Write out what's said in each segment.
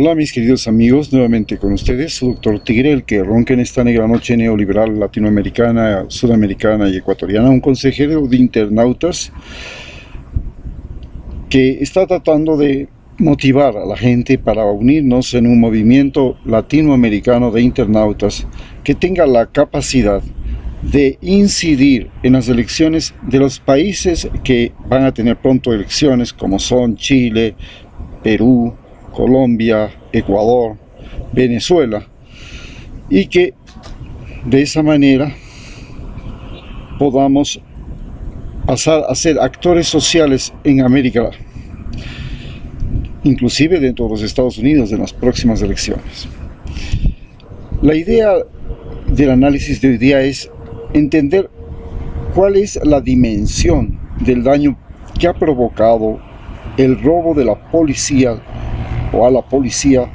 Hola mis queridos amigos, nuevamente con ustedes, su doctor Tigre, el que ronca en esta negra noche neoliberal latinoamericana, sudamericana y ecuatoriana, un consejero de internautas que está tratando de motivar a la gente para unirnos en un movimiento latinoamericano de internautas que tenga la capacidad de incidir en las elecciones de los países que van a tener pronto elecciones, como son Chile, Perú, Colombia, Ecuador, Venezuela, y que de esa manera podamos pasar a ser actores sociales en América, inclusive dentro de los Estados Unidos en las próximas elecciones. La idea del análisis de hoy día es entender cuál es la dimensión del daño que ha provocado el robo de la policía o a la policía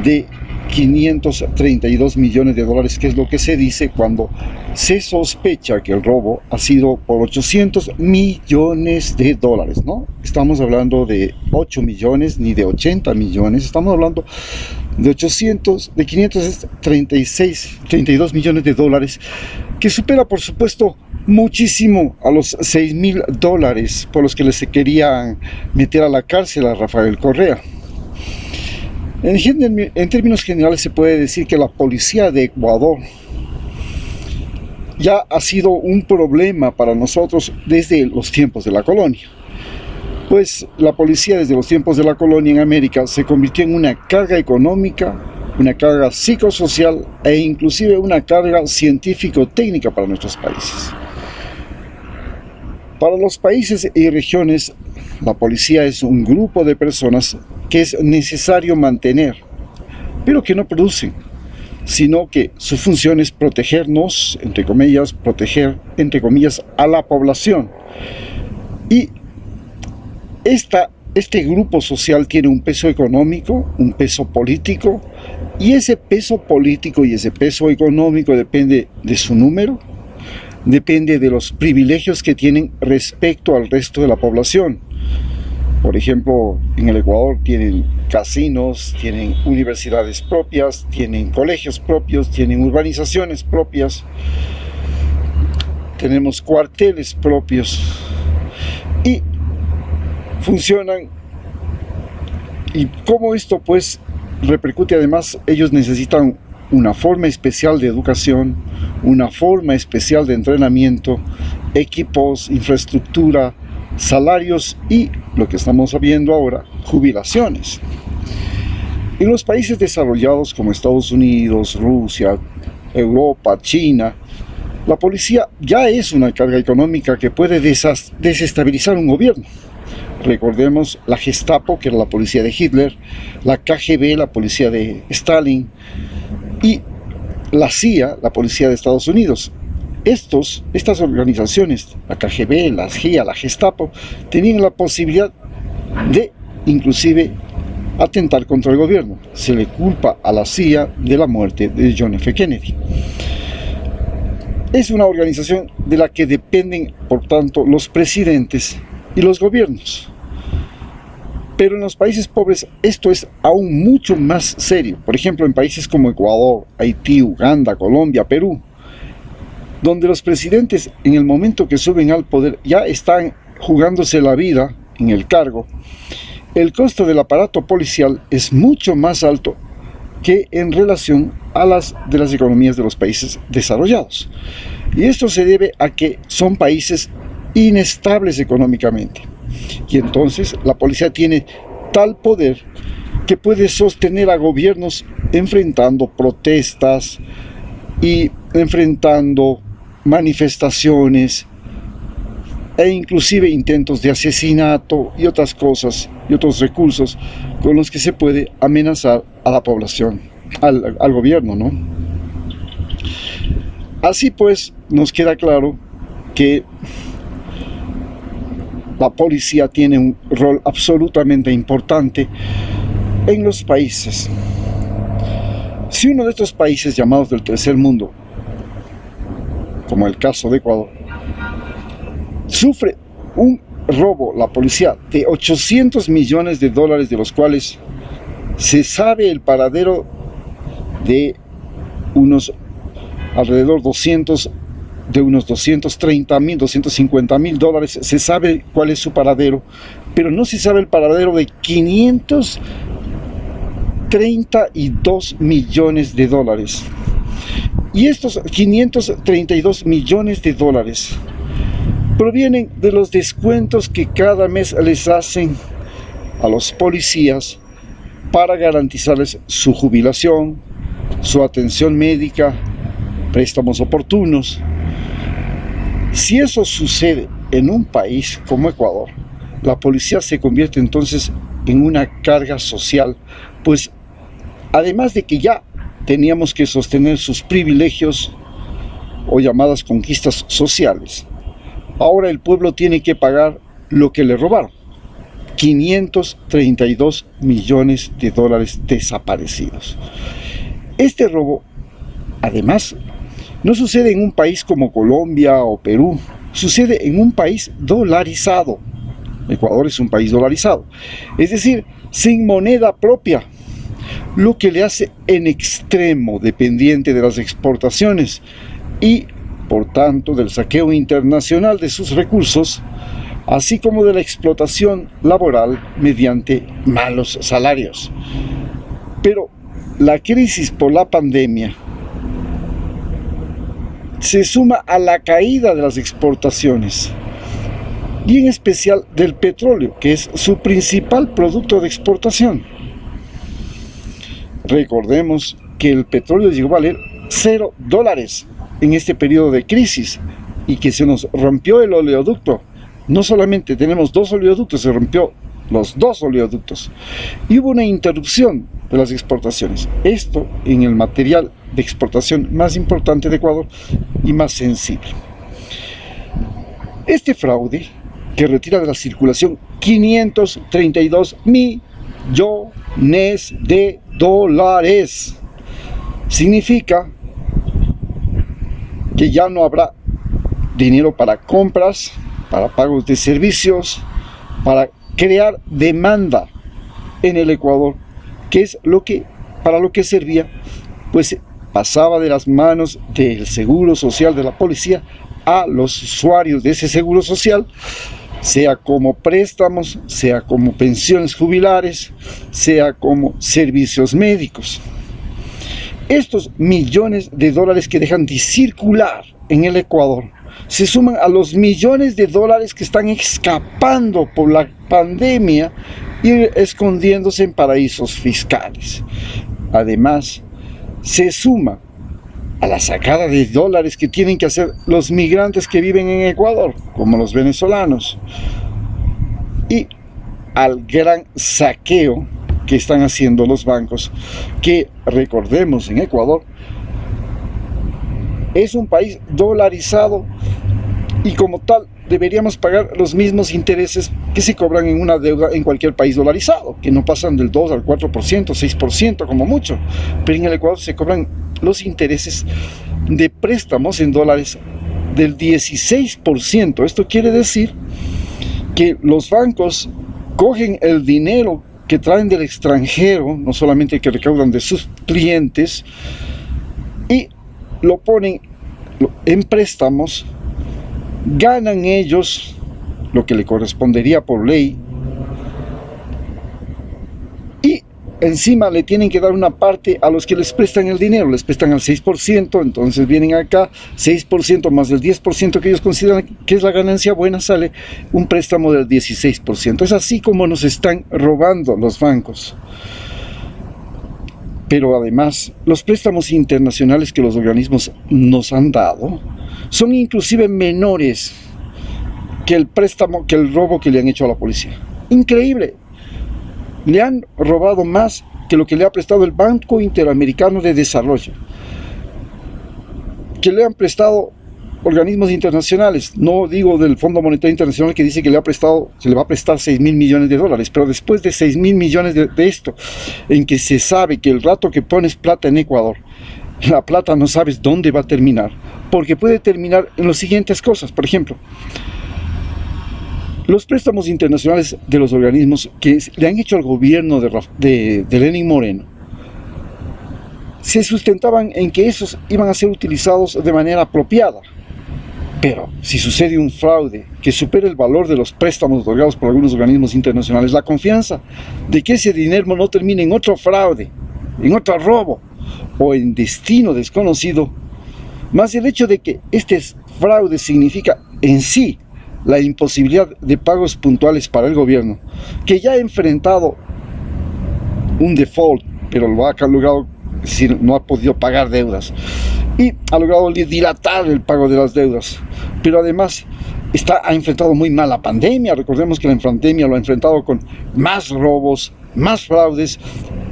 de 532 millones de dólares, que es lo que se dice cuando se sospecha que el robo ha sido por 800 millones de dólares, ¿no? Estamos hablando de 8 millones ni de 80 millones, estamos hablando de 532 millones de dólares, que supera por supuesto muchísimo a los 6.000 dólares por los que les querían meter a la cárcel a Rafael Correa. En términos generales se puede decir que la policía de Ecuador ya ha sido un problema para nosotros desde los tiempos de la colonia. Pues la policía desde los tiempos de la colonia en América se convirtió en una carga económica, una carga psicosocial e inclusive una carga científico-técnica para nuestros países. Para los países y regiones, la policía es un grupo de personas que es necesario mantener, pero que no producen, sino que su función es protegernos, entre comillas, proteger, entre comillas, a la población. Y este grupo social tiene un peso económico, un peso político, y ese peso político y ese peso económico depende de su número, depende de los privilegios que tienen respecto al resto de la población. Por ejemplo, en el Ecuador tienen casinos, tienen universidades propias, tienen colegios propios, tienen urbanizaciones propias, tenemos cuarteles propios y funcionan. Y cómo esto pues repercute, además ellos necesitan una forma especial de educación, una forma especial de entrenamiento, equipos, infraestructura, salarios y, lo que estamos viendo ahora, jubilaciones. En los países desarrollados como Estados Unidos, Rusia, Europa, China, la policía ya es una carga económica que puede desestabilizar un gobierno. Recordemos la Gestapo, que era la policía de Hitler, la KGB, la policía de Stalin, y la CIA, la policía de Estados Unidos. Estas organizaciones, la KGB, la CIA, la Gestapo, tenían la posibilidad de, inclusive, atentar contra el gobierno. Se le culpa a la CIA de la muerte de John F. Kennedy. Es una organización de la que dependen, por tanto, los presidentes y los gobiernos. Pero en los países pobres esto es aún mucho más serio. Por ejemplo, en países como Ecuador, Haití, Uganda, Colombia, Perú, donde los presidentes en el momento que suben al poder ya están jugándose la vida en el cargo, el costo del aparato policial es mucho más alto que en relación a las economías de los países desarrollados. Y esto se debe a que son países inestables económicamente. Y entonces la policía tiene tal poder que puede sostener a gobiernos enfrentando protestas y enfrentando manifestaciones e inclusive intentos de asesinato y otras cosas y otros recursos con los que se puede amenazar a la población, al gobierno, ¿no? Así pues, nos queda claro que la policía tiene un rol absolutamente importante en los países. Si uno de estos países llamados del tercer mundo, como el caso de Ecuador, sufre un robo, la policía, de 800 millones de dólares, de los cuales Se sabe el paradero de unos alrededor de unos 230.000, 250.000 dólares, se sabe cuál es su paradero, pero no se sabe el paradero de 532 millones de dólares. Y estos 532 millones de dólares provienen de los descuentos que cada mes les hacen a los policías para garantizarles su jubilación, su atención médica, préstamos oportunos. Si eso sucede en un país como Ecuador, la policía se convierte entonces en una carga social, pues además de que ya teníamos que sostener sus privilegios o llamadas conquistas sociales, ahora el pueblo tiene que pagar lo que le robaron. 532 millones de dólares desaparecidos. Este robo, además, no sucede en un país como Colombia o Perú, sucede en un país dolarizado. Ecuador es un país dolarizado, es decir, sin moneda propia, lo que le hace en extremo dependiente de las exportaciones y, por tanto, del saqueo internacional de sus recursos, así como de la explotación laboral mediante malos salarios. Pero la crisis por la pandemia se suma a la caída de las exportaciones y en especial del petróleo, que es su principal producto de exportación. Recordemos que el petróleo llegó a valer $0 en este periodo de crisis y que se nos rompió el oleoducto. No solamente tenemos 2 oleoductos, se rompió los 2 oleoductos y hubo una interrupción de las exportaciones. Esto en el material de exportación más importante de Ecuador y más sensible. Este fraude, que retira de la circulación 532 millones de dólares, significa que ya no habrá dinero para compras, para pagos de servicios, para crear demanda en el Ecuador, que es para lo que servía, pues pasaba de las manos del seguro social de la policía a los usuarios de ese seguro social, sea como préstamos, sea como pensiones jubilares, sea como servicios médicos. Estos millones de dólares que dejan de circular en el Ecuador se suman a los millones de dólares que están escapando por la pandemia y escondiéndose en paraísos fiscales. Además, se suma a la sacada de dólares que tienen que hacer los migrantes que viven en Ecuador, como los venezolanos, y al gran saqueo que están haciendo los bancos, que recordemos en Ecuador es un país dolarizado y como tal deberíamos pagar los mismos intereses que se cobran en una deuda en cualquier país dolarizado, que no pasan del 2 al 4%, 6% como mucho, pero en el Ecuador se cobran los intereses de préstamos en dólares del 16%. Esto quiere decir que los bancos cogen el dinero que traen del extranjero, no solamente que recaudan de sus clientes, y lo ponen en préstamos, ganan ellos lo que le correspondería por ley y encima le tienen que dar una parte a los que les prestan el dinero, les prestan al 6%, entonces vienen acá, 6% más del 10% que ellos consideran que es la ganancia buena, sale un préstamo del 16%. Es así como nos están robando los bancos. Pero además, los préstamos internacionales que los organismos nos han dado son inclusive menores que el préstamo, que el robo que le han hecho a la policía. Increíble. Le han robado más que lo que le ha prestado el Banco Interamericano de Desarrollo, que le han prestado organismos internacionales. No digo del Fondo Monetario Internacional, que dice que se le va a prestar 6.000 millones de dólares, pero después de 6.000 millones de esto, en que se sabe que el rato que pones plata en Ecuador, la plata no sabes dónde va a terminar, porque puede terminar en las siguientes cosas. Por ejemplo, Los préstamos internacionales de los organismos que le han hecho al gobierno de Lenín Moreno se sustentaban en que esos iban a ser utilizados de manera apropiada. Pero si sucede un fraude que supera el valor de los préstamos otorgados por algunos organismos internacionales, la confianza de que ese dinero no termine en otro fraude, en otro robo o en destino desconocido, más el hecho de que este fraude significa en sí la imposibilidad de pagos puntuales para el gobierno, que ya ha enfrentado un default, pero lo ha logrado, es decir, no ha podido pagar deudas, y ha logrado dilatar el pago de las deudas, pero además ha enfrentado muy mal la pandemia. Recordemos que la pandemia lo ha enfrentado con más robos, más fraudes,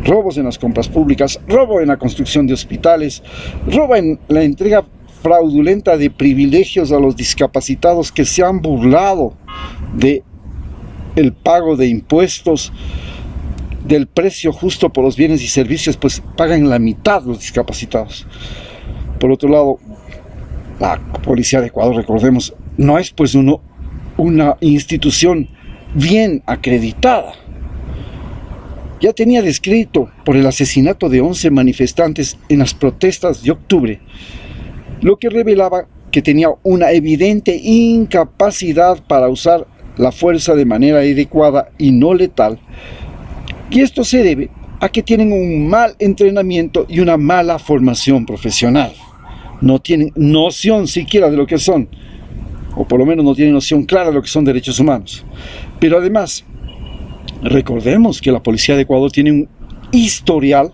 robos en las compras públicas, robo en la construcción de hospitales, robo en la entrega fraudulenta de privilegios a los discapacitados que se han burlado de el pago de impuestos, del precio justo por los bienes y servicios, pues pagan la mitad los discapacitados. Por otro lado, la Policía de Ecuador, recordemos, no es pues una institución bien acreditada. Ya tenía descrito por el asesinato de 11 manifestantes en las protestas de octubre, lo que revelaba que tenía una evidente incapacidad para usar la fuerza de manera adecuada y no letal, y esto se debe a que tienen un mal entrenamiento y una mala formación profesional. No tienen noción siquiera de lo que son, o por lo menos no tienen noción clara de lo que son derechos humanos. Pero además, recordemos que la Policía de Ecuador tiene un historial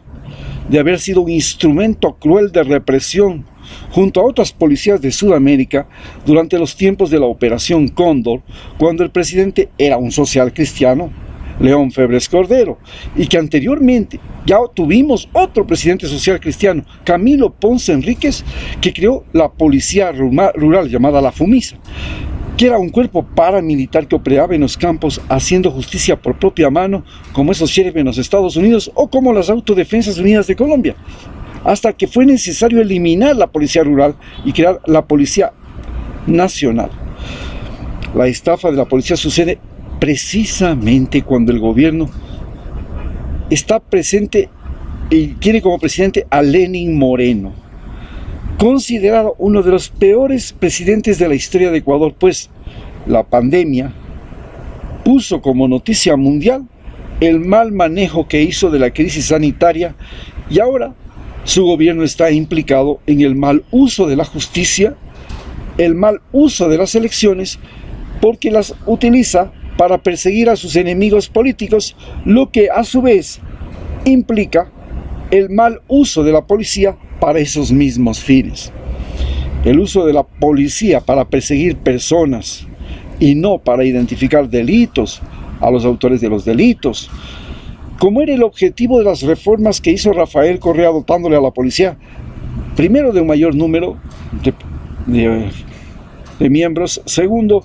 de haber sido un instrumento cruel de represión junto a otras policías de Sudamérica durante los tiempos de la Operación Cóndor, cuando el presidente era un social cristiano, León Febres Cordero, y que anteriormente ya tuvimos otro presidente social cristiano, Camilo Ponce Enríquez, que creó la policía rural llamada la FUMISA, que era un cuerpo paramilitar que operaba en los campos haciendo justicia por propia mano, como esos sheriff en los Estados Unidos o como las Autodefensas Unidas de Colombia, hasta que fue necesario eliminar la policía rural y crear la policía nacional. La estafa de la policía sucede precisamente cuando el gobierno está presente y tiene como presidente a Lenín Moreno, considerado uno de los peores presidentes de la historia de Ecuador, pues la pandemia puso como noticia mundial el mal manejo que hizo de la crisis sanitaria, y ahora su gobierno está implicado en el mal uso de la justicia, el mal uso de las elecciones, porque las utiliza para perseguir a sus enemigos políticos, lo que a su vez implica el mal uso de la policía para esos mismos fines. El uso de la policía para perseguir personas y no para identificar delitos a los autores de los delitos, como era el objetivo de las reformas que hizo Rafael Correa dotándole a la policía, primero de un mayor número de miembros, segundo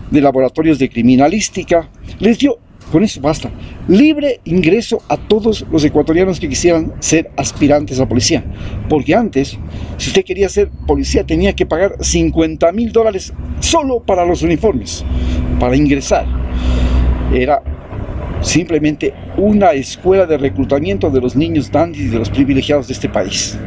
de laboratorios de criminalística, les dio, con eso basta, libre ingreso a todos los ecuatorianos que quisieran ser aspirantes a policía, porque antes, si usted quería ser policía, tenía que pagar $50.000 solo para los uniformes, para ingresar. Era simplemente una escuela de reclutamiento de los niños dandis y de los privilegiados de este país.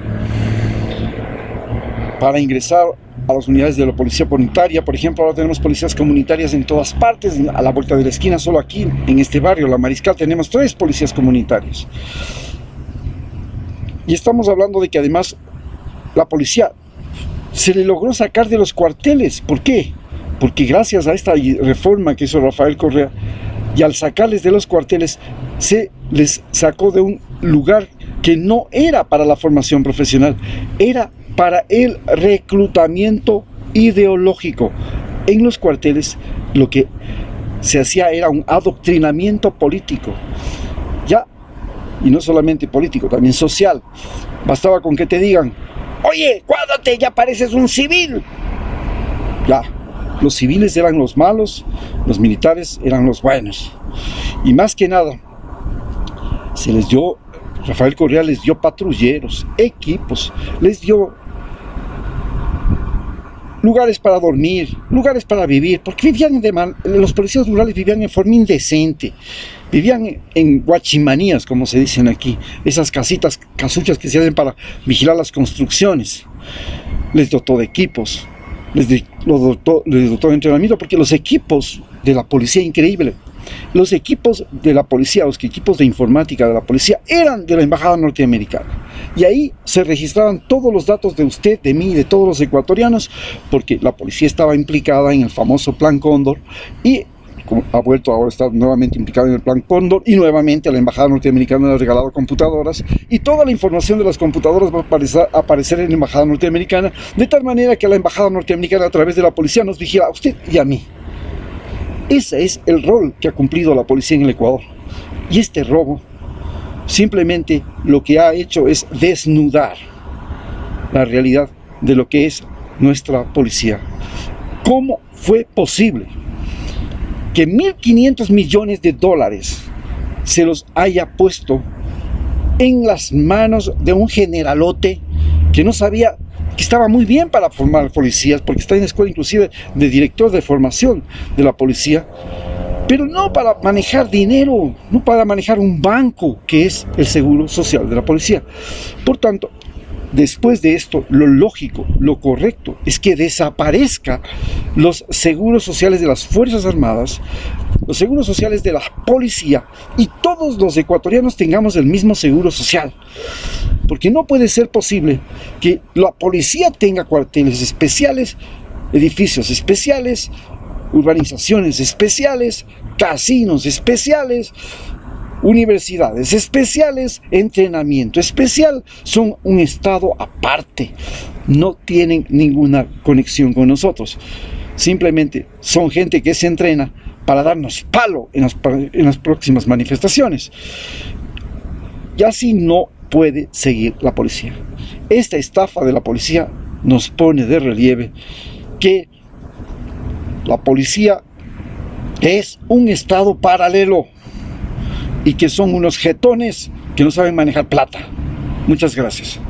Para ingresar a las unidades de la policía comunitaria, por ejemplo, ahora tenemos policías comunitarias en todas partes, a la vuelta de la esquina, solo aquí en este barrio, La Mariscal, tenemos 3 policías comunitarias. Y estamos hablando de que además la policía se le logró sacar de los cuarteles. ¿Por qué? Porque gracias a esta reforma que hizo Rafael Correa, y al sacarles de los cuarteles, se les sacó de un lugar que no era para la formación profesional, era para el reclutamiento ideológico. En los cuarteles lo que se hacía era un adoctrinamiento político, ya, y no solamente político, también social. Bastaba con que te digan: oye, cuádrate, ya pareces un civil. Ya, los civiles eran los malos, los militares eran los buenos. Y más que nada, Rafael Correa les dio patrulleros, equipos, les dio lugares para dormir, lugares para vivir, porque los policías rurales vivían en forma indecente, vivían en guachimanías, como se dicen aquí, esas casuchas que se hacen para vigilar las construcciones. Les dotó de equipos, les dotó de entrenamiento, porque los equipos de la policía, increíble, los equipos de la policía, los equipos de informática de la policía eran de la embajada norteamericana, y ahí se registraban todos los datos de usted, de mí, de todos los ecuatorianos, porque la policía estaba implicada en el famoso Plan Cóndor, y ha vuelto ahora a estar nuevamente implicado en el Plan Cóndor, y nuevamente a la embajada norteamericana le ha regalado computadoras, y toda la información de las computadoras va a aparecer en la embajada norteamericana, de tal manera que la embajada norteamericana, a través de la policía, nos vigila a usted y a mí. Ese es el rol que ha cumplido la policía en el Ecuador. Y este robo simplemente lo que ha hecho es desnudar la realidad de lo que es nuestra policía. ¿Cómo fue posible que 1.500 millones de dólares se los haya puesto en las manos de un generalote que no sabía, que estaba muy bien para formar policías, porque está en la escuela inclusive de director de formación de la policía, pero no para manejar dinero, no para manejar un banco que es el seguro social de la policía? Por tanto, después de esto, lo lógico, lo correcto es que desaparezca los seguros sociales de las Fuerzas Armadas, los seguros sociales de la policía, y todos los ecuatorianos tengamos el mismo seguro social. Porque no puede ser posible que la policía tenga cuarteles especiales, edificios especiales, urbanizaciones especiales, casinos especiales, universidades especiales, entrenamiento especial. Son un estado aparte, no tienen ninguna conexión con nosotros. Simplemente son gente que se entrena para darnos palo en las próximas manifestaciones. Y así no puede seguir la policía. Esta estafa de la policía nos pone de relieve que la policía es un estado paralelo y que son unos jetones que no saben manejar plata. Muchas gracias.